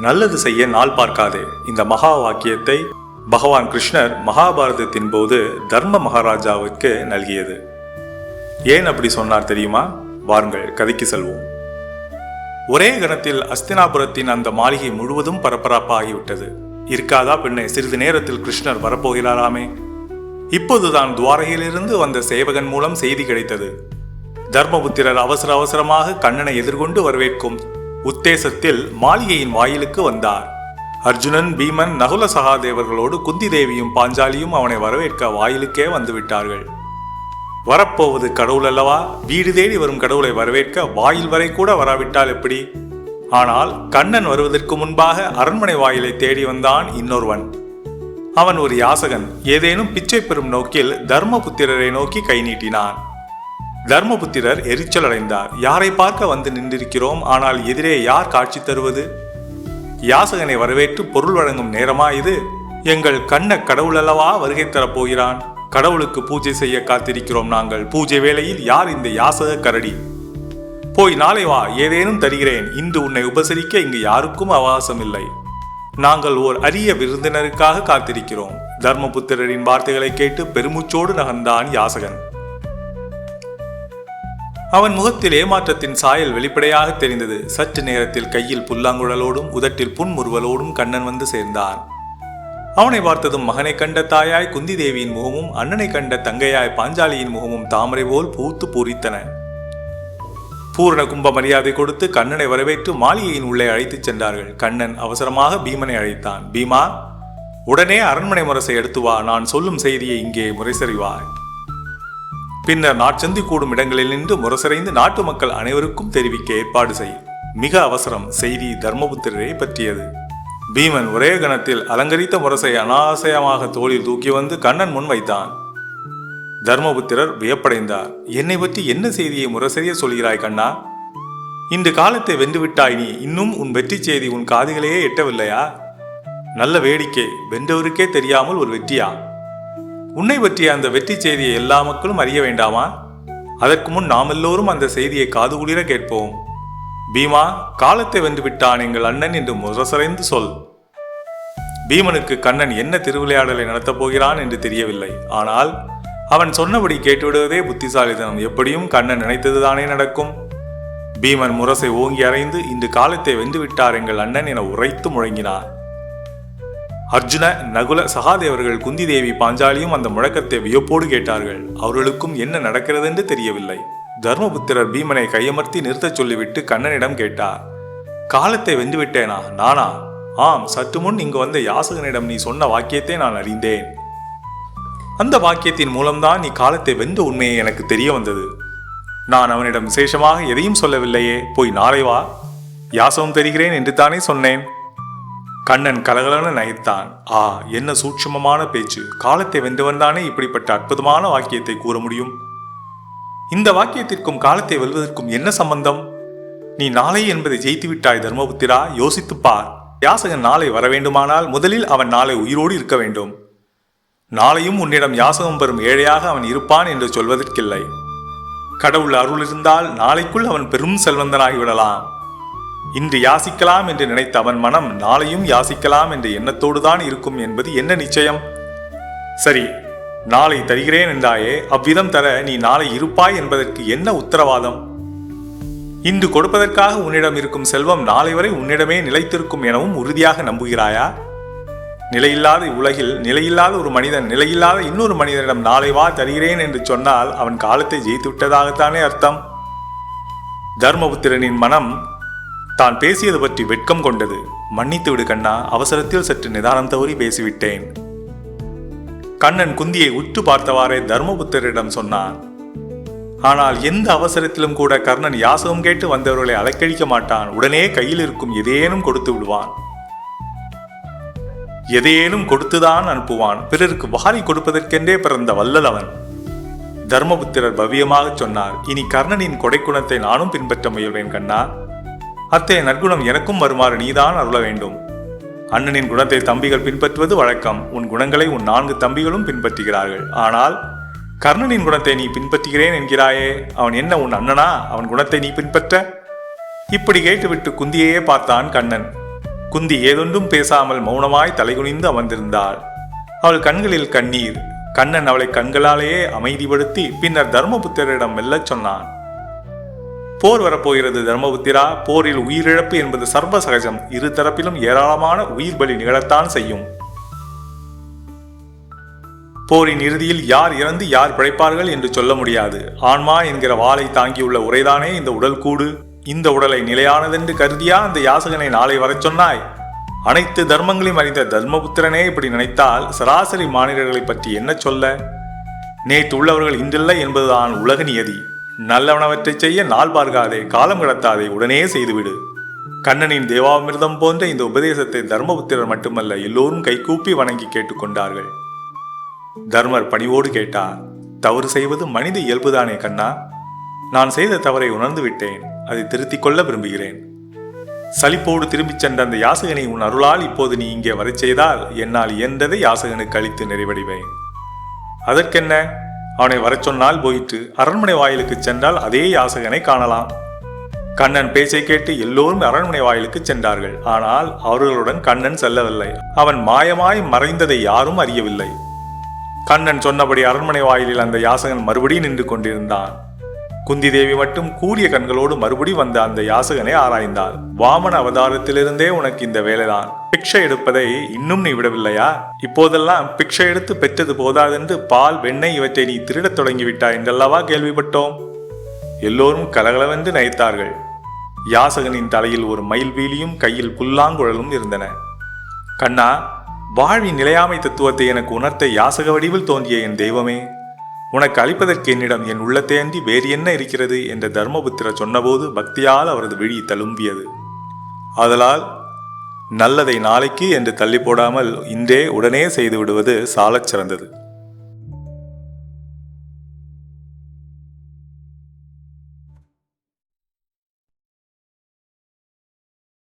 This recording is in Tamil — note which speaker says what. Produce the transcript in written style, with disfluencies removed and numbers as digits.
Speaker 1: நல்லது செய்ய நாள் பார்க்காதே. இந்த மகா வாக்கியத்தை பகவான் கிருஷ்ணர் மகாபாரதத்தின் போது தர்ம மகாராஜாவுக்கு நல்கியது. ஏன் அப்படி சொன்னார் தெரியுமா? வாருங்கள் கதைக்கு செல்வோம். ஒரே கணத்தில் அஸ்தினாபுரத்தின் அந்த மாளிகை முழுவதும் பரபரப்பாகிவிட்டது. இருக்காதா பெண்ணே, சிறிது நேரத்தில் கிருஷ்ணர் வரப்போகிறாராமே. இப்போதுதான் துவாரகையிலிருந்து வந்த சேவகன் மூலம் செய்தி கிடைத்தது. தர்மபுத்திரர் அவசர அவசரமாக கண்ணனை எதிர்கொண்டு வரவேற்கும் உத்தேசத்தில் மாளிகையின் வாயிலுக்கு வந்தார். அர்ஜுனன், பீமன், நகுல சகாதேவர்களோடு குந்தி தேவியும் பாஞ்சாலியும் அவனை வரவேற்க வாயிலுக்கே வந்துவிட்டார்கள். வரப்போவது கடவுள் அல்லவா? வீடு தேடி வரும் கடவுளை வரவேற்க வாயில் வரை கூட வராவிட்டால் எப்படி? ஆனால் கண்ணன் வருவதற்கு முன்பாக அரண்மனை வாயிலை தேடி வந்தான் இன்னொருவன். அவன் ஒரு யாசகன். ஏதேனும் பிச்சை பெறும் நோக்கில் தர்மபுத்திரரை நோக்கி கை நீட்டினான். தர்மபுத்திரர் எரிச்சல் அடைந்தார். யாரை பார்க்க வந்து நின்றிருக்கிறோம், ஆனால் எதிரே யார் காட்சி தருவது? யாசகனை வரவேற்று பொருள் வழங்கும் நேரமா இது? எங்கள் கண்ண கடவுள் அல்லவா வருகை தரப்போகிறான். கடவுளுக்கு பூஜை செய்ய காத்திருக்கிறோம் நாங்கள். பூஜை வேளையில் யார் இந்த யாசக கரடி? போய் நாளை வா, ஏதேனும் தருகிறேன். இன்று உன்னை உபசரிக்க இங்கு யாருக்கும் அவகாசம் இல்லை. நாங்கள் ஓர் அரிய விருந்தினருக்காக காத்திருக்கிறோம். தர்மபுத்திரரின் வார்த்தைகளை கேட்டு பெருமூச்சோடு நகர்ந்தான் யாசகன். அவன் முகத்தில் ஏமாற்றத்தின் சாயல் வெளிப்படையாக தெரிந்தது. சற்று நேரத்தில் கையில் புல்லாங்குழலோடும் உதட்டில் புன்முறுவலோடும் கண்ணன் வந்து சேர்ந்தான். அவனை பார்த்ததும் மகனை கண்ட தாயாய் குந்தி தேவியின் முகமும் அண்ணனை கண்ட தங்கையாய் பாஞ்சாலியின் முகமும் தாமரை போல் பூத்து பூரித்தன. பூரண கும்ப மரியாதை கொடுத்து கண்ணனை வரவேற்று மாளிகையின் உள்ளே அழைத்துச் சென்றார்கள். கண்ணன் அவசரமாக பீமனை அழைத்தான். பீமா, உடனே அரண்மனை முரசை எடுத்து வா. நான் சொல்லும் செய்தியை இங்கே முறைசறிவாய். பின்னர் நாட்சந்தி கூடும் இடங்களில் நின்று முரசறைந்து நாட்டு மக்கள் அனைவருக்கும் தெரிவிக்க ஏற்பாடு செய். மிக அவசரம். செய்தி தர்மபுத்திரரை பற்றியது. பீமன் ஒரே கணத்தில் அலங்கரித்த முரசை அனாசயமாக தோளில் தூக்கி வந்து கண்ணன் முன் வைத்தான். தர்மபுத்திரர் வியப்படைந்தார். என்னை பற்றி என்ன செய்தியை முரசறிய சொல்கிறாய் கண்ணா? இன்று காலத்தை வென்றுவிட்டாய் நீ. இன்னும் உன் வெற்றி செய்தி உன் காதுகளையே எட்டவில்லையா? நல்ல வேடிக்கை. வென்றவருக்கே தெரியாமல் ஒரு வெற்றியா? உன்னை பற்றிய அந்த வெற்றி செய்தியை எல்லா மக்களும் அறிய வேண்டாமா? அதற்கு முன் நாம் எல்லோரும் அந்த செய்தியை காதுகுளிர கேட்போம். பீமா, காலத்தை வென்றுவிட்டான் எங்கள் அண்ணன் என்று முரசறைந்து சொல். பீமனுக்கு கண்ணன் என்ன திருவிளையாடலை நடத்தப் போகிறான் என்று தெரியவில்லை. ஆனால் அவன் சொன்னபடி கேட்டுவிடுவதே புத்திசாலித்தனம். எப்படியும் கண்ணன் நினைத்ததுதானே நடக்கும். பீமன் முரசை ஓங்கி அறைந்து இன்று காலத்தை வென்றுவிட்டார் எங்கள் அண்ணன் என உரைத்து முழங்கினார். அர்ஜுன, நகுல சகாதேவர்கள், குந்தி தேவி, பாஞ்சாலியும் அந்த முழக்கத்தை வியப்போடு கேட்டார்கள். அவர்களுக்கும் என்ன நடக்கிறது என்று தெரியவில்லை. தர்மபுத்திரர் பீமனை கையமர்த்தி நிறுத்தச் சொல்லிவிட்டு கண்ணனிடம் கேட்டார். காலத்தை வென்றுவிட்டேனா? நானா? ஆம், சற்று முன் இங்கு வந்த யாசகனிடம் நீ சொன்ன வாக்கியத்தை நான் அறிந்தேன். அந்த வாக்கியத்தின் மூலம்தான் நீ காலத்தை வென்ற உண்மையை எனக்கு தெரிய வந்தது. நான் அவனிடம் விசேஷமாக எதையும் சொல்லவில்லையே. போய் நாளை வா, யாசகம் தருகிறேன் என்று தானே சொன்னேன். கண்ணன் கலகலன நகைத்தான். ஆ, என்ன சூட்சுமமான பேச்சு! காலத்தை வென்றவன் தானே இப்படிப்பட்ட அற்புதமான வாக்கியத்தை கூற முடியும். இந்த வாக்கியத்திற்கும் காலத்தை வெல்வதற்கும் என்ன சம்பந்தம்? நீ நாளை என்பதை ஜெயித்து விட்டாய் தர்மபுத்திரா. யோசித்துப்பார். யாசகன் நாளை வர வேண்டுமானால் முதலில் அவன் நாளை உயிரோடு இருக்க வேண்டும். நாளையும் உன்னிடம் யாசகம் பெறும் ஏழையாக அவன் இருப்பான் என்று சொல்வதற்கில்லை. கடவுள் அருள் இருந்தால் நாளைக்குள் அவன் பெரும் செல்வந்தனாகிவிடலாம். இன்று யாசிக்கலாம் என்று நினைத்த அவன் மனம் நாளையும் யாசிக்கலாம் என்ற எண்ணத்தோடுதான் இருக்கும் என்பது என்ன நிச்சயம்? சரி, நாளை தருகிறேன் என்றாயே, அவ்விதம் தர நீ நாளை இருப்பாய் என்பதற்கு என்ன உத்தரவாதம்? இன்று கொடுப்பதற்காக உன்னிடம் இருக்கும் செல்வம் நாளை வரை உன்னிடமே நிலைத்திருக்கும் எனவும் உறுதியாக நம்புகிறாயா? நிலையில்லாத உலகில் நிலையில்லாத ஒரு மனிதன் நிலையில்லாத இன்னொரு மனிதனிடம் நாளை வா தருகிறேன் என்று சொன்னால் அவன் காலத்தை ஜெயித்து விட்டதாகத்தானே அர்த்தம். தர்மபுத்திரனின் மனம் தான் பேசியது பற்றி வெட்கம் கொண்டது. மன்னித்து விடு கண்ணா, அவசரத்தில் சற்று நிதானம் தவறி பேசிவிட்டேன். கண்ணன் குந்தியை உற்று பார்த்தவாறே தர்மபுத்திரரிடம் சொன்னான். ஆனால் எந்த அவசரத்திலும் கூட கர்ணன் யாசகம் கேட்டு வந்தவர்களை அலைக்கழிக்க மாட்டான். உடனே கையில் இருக்கும் எதையேனும் கொடுத்து விடுவான். எதையேனும் கொடுத்துதான் அனுப்புவான். பிறருக்கு வாரி கொடுப்பதற்கென்றே பிறந்த வல்லல் அவன். தர்மபுத்திரர் பவ்யமாக சொன்னார். இனி கர்ணனின் கொடைக்குணத்தை நானும் பின்பற்ற முயல்வேன் கண்ணா. அத்தகைய நற்குணம் எனக்கும் வருமாறு நீதான் அருள வேண்டும். அண்ணனின் குணத்தை தம்பிகள் பின்பற்றுவது வழக்கம். உன் குணங்களை உன் 4 தம்பிகளும் பின்பற்றுகிறார்கள். ஆனால் கர்ணனின் குணத்தை நீ பின்பற்றுகிறேன் என்கிறாயே, அவன் என்ன உன் அண்ணனா? அவன் குணத்தை நீ பின்பற்ற? இப்படி கேட்டுவிட்டு குந்தியையே பார்த்தான் கண்ணன். குந்தி ஏதொன்றும் பேசாமல் மௌனமாய் தலைகுனிந்து அமர்ந்திருந்தாள். அவள் கண்களில் கண்ணீர். கண்ணன் அவளை கண்களாலேயே அமைதிப்படுத்தி பின்னர் தர்மபுத்திரரிடம் மெல்லச் சொன்னான். போர் வரப்போகிறது தர்மபுத்திரா. போரில் உயிரிழப்பு என்பது சர்வ சகஜம். இரு தரப்பிலும் ஏராளமான உயிர் பலி நிகழத்தான் செய்யும். போரின் இறுதியில் யார் இறந்து யார் பிழைப்பார்கள் என்று சொல்ல முடியாது. ஆன்மா என்கிற வாளை தாங்கியுள்ள உரைதானே இந்த உடல் கூடு. இந்த உடலை நிலையானதென்று கருதியா அந்த யாசகனை நாளை வரச் சொன்னாய்? அனைத்து தர்மங்களையும் அறிந்த தர்மபுத்திரனே இப்படி நினைத்தால் சராசரி மாநிலர்களை பற்றி என்ன சொல்ல? நேற்று உள்ளவர்கள் இன்றில்லை என்பதுதான் உலக நியதி. நல்லவனவற்றை செய்ய நாள் பார்க்காதே, காலம் கடத்தாதே, உடனே செய்துவிடு. கண்ணனின் தேவாமிர்தம் போன்ற இந்த உபதேசத்தை தர்மபுத்திரர் மட்டுமல்ல எல்லோரும் கைகூப்பி வணங்கி கேட்டுக்கொண்டார்கள். தர்மர் பணிவோடு கேட்டார். தவறு செய்வது மனித இயல்புதானே கண்ணா. நான் செய்த தவறை உணர்ந்து விட்டேன். அதை திருத்திக் கொள்ள விரும்புகிறேன். சலிப்போடு திரும்பிச் சென்ற அந்த யாசகனை உன் அருளால் இப்போது நீ இங்கே வரச் செய்தால் என்னால் இயன்றதை யாசகனுக்கு அளித்து நிறைவடைவேன். அதற்கென்ன? அவனை வரச் சொன்னால் போயிற்று. அரண்மனை வாயிலுக்கு சென்றால் அதே யாசகனை காணலாம். கண்ணன் பேச்சை கேட்டு எல்லோரும் அரண்மனை வாயிலுக்கு சென்றார்கள். ஆனால் அவர்களுடன் கண்ணன் செல்லவில்லை. அவன் மாயமாய் மறைந்ததை யாரும் அறியவில்லை. கண்ணன் சொன்னபடி அரண்மனை வாயிலில் அந்த யாசகன் மறுபடி நின்று கொண்டிருந்தான். குந்தி தேவி மட்டும் கூரிய கண்களோடு மறுபடி வந்த அந்த யாசகனை ஆராய்ந்தாள். வாமன அவதாரத்திலிருந்தே உனக்கு இந்த வேலைதான். பிக்ஷை எடுப்பதை இன்னும் நீ விடவில்லையா? இப்போதெல்லாம் பிக்ஷை எடுத்து பெற்றது போதாதென்று பால், வெண்ணெய் இவற்றை நீ திருடத் தொடங்கிவிட்டாய் என்றல்லவா கேள்விப்பட்டோம். எல்லோரும் கலகலவென்று நகைத்தார்கள். யாசகனின் தலையில் ஒரு மயில் வீலியும் கையில் புல்லாங்குழலும் இருந்தன. கண்ணா, வாழ்வின் நிலையாமை தத்துவத்தை எனக்கு உணர்த்த யாசக வடிவில் தோன்றிய என் தெய்வமே, உனக்கு அளிப்பதற்கு என்னிடம் என் உள்ளத்தை அன்றி வேறு என்ன இருக்கிறது என்று தர்மபுத்திரர் சொன்னபோது பக்தியால் அவரது விழி தழும்பியது. ஆதலால் நல்லதை நாளைக்கு என்று தள்ளி போடாமல் இன்றே உடனே செய்து விடுவது சாலச் சிறந்தது.